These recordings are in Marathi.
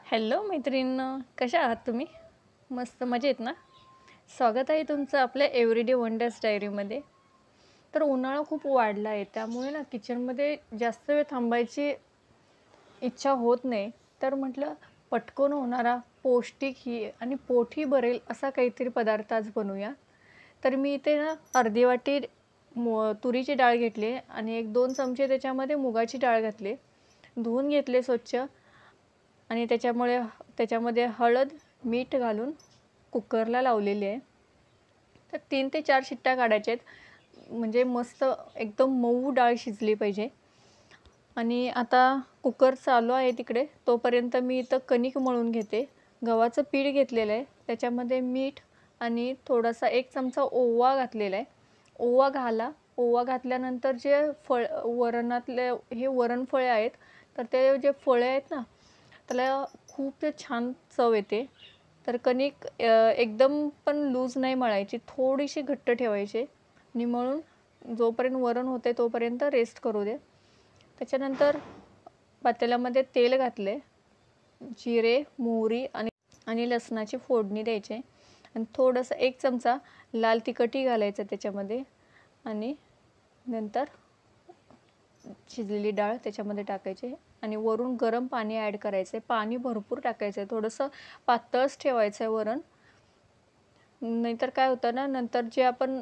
हॅलो मैत्रिणींनो, कशा आहात तुम्ही? मस्त मजेत ना? स्वागत आहे तुमचं आपल्या एव्हरीडे वंडर्स डायरीमध्ये. तर उन्हाळा खूप वाढला आहे, त्यामुळे ना किचनमध्ये जास्त वेळ थांबायची इच्छा होत नाही. तर म्हटलं पटकन होणारा, पौष्टिक ही आणि पोटही भरेल असा काहीतरी पदार्थ आज बनवूया. तर मी इथे ना अर्धी वाटी तुरीची डाळ घेतली आणि 1-2 चमचे त्याच्यामध्ये मुगाची डाळ घातली. धुवून घेतले स्वच्छ आणि त्याच्यामध्ये हळद, मीठ घालून कुकरला लावलेली आहे. तर 3 ते 4 शिट्ट्या काढायच्या आहेत. म्हणजे मस्त एकदम मऊ डाळ शिजली पाहिजे. आणि आता कुकर चालू आहे तिकडे, तोपर्यंत मी इथं कणिक मळून घेते. गव्हाचं पीठ घेतलेलं आहे, त्याच्यामध्ये मीठ आणि थोडासा 1 चमचा ओवा घातलेला आहे. ओवा घाला. ओवा घातल्यानंतर जे वरणातले हे वरणफळे आहेत, तर ते जे फळे आहेत ना, त्याला खूप छान चव येते. तर कणिक एकदम पण लूज नाही मळायची, थोडीशी घट्ट ठेवायची आणि मळून जोपर्यंत वरण होते तोपर्यंत रेस्ट करू दे. त्याच्यानंतर पातेल्यामध्ये तेल घातले, जिरे, मोहरी आणि लसणाची फोडणी द्यायची आणि थोडंसं 1 चमचा लाल तिखटही घालायचं त्याच्यामध्ये आणि नंतर शिजलेली डाळ त्याच्यामध्ये टाकायची आणि वरून गरम पाणी ॲड करायचं आहे. पाणी भरपूर टाकायचं आहे, थोडंसं पातळच ठेवायचं आहे वरण. नाहीतर काय होतं ना, नंतर जे आपण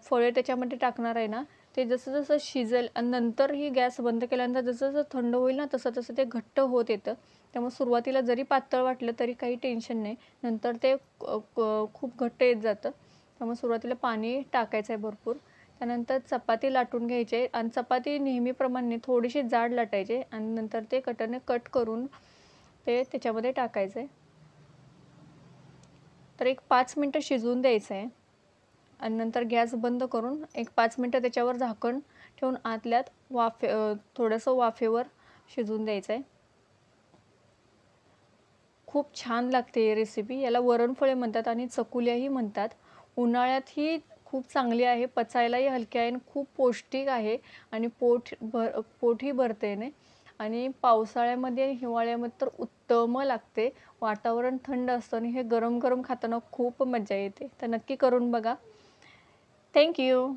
फळे त्याच्यामध्ये टाकणार आहे ना, ते जसं जसं शिजेल आणि नंतर ही गॅस बंद केल्यानंतर जसं जसं थंड होईल ना, तसं तसं ते घट्ट होत येतं. त्यामुळे सुरुवातीला जरी पातळ वाटलं तरी काही टेन्शन नाही, नंतर ते खूप घट्ट येत जातं. त्यामुळे सुरुवातीला पाणी टाकायचं आहे भरपूर. त्यानंतर चपाती लाटून घ्यायची आणि चपाती नेहमीप्रमाणे थोडीशी जाड लाटायची आणि नंतर ते कटरने कट करून ते त्याच्यामध्ये टाकायचं आहे. तर एक 5 मिनटं शिजवून द्यायचं आहे आणि नंतर गॅस बंद करून एक 5 मिनटं त्याच्यावर झाकण ठेवून आतल्यात थोडंसं वाफेवर शिजवून द्यायचं आहे. खूप छान लागते ही रेसिपी. याला वरणफळे म्हणतात आणि चकुल्याही म्हणतात. उन्हाळ्यात ही खूप चांगली आहे, पचायलाही हलकी आहे आणि खूप पौष्टिक आहे आणि पोटही भरते याने. आणि पावसाळ्यामध्ये हिवाळ्यामध्ये तर उत्तम लागते. वातावरण थंड असतं आणि हे गरम गरम खाताना खूप मजा येते. तर नक्की करून बघा. Thank you.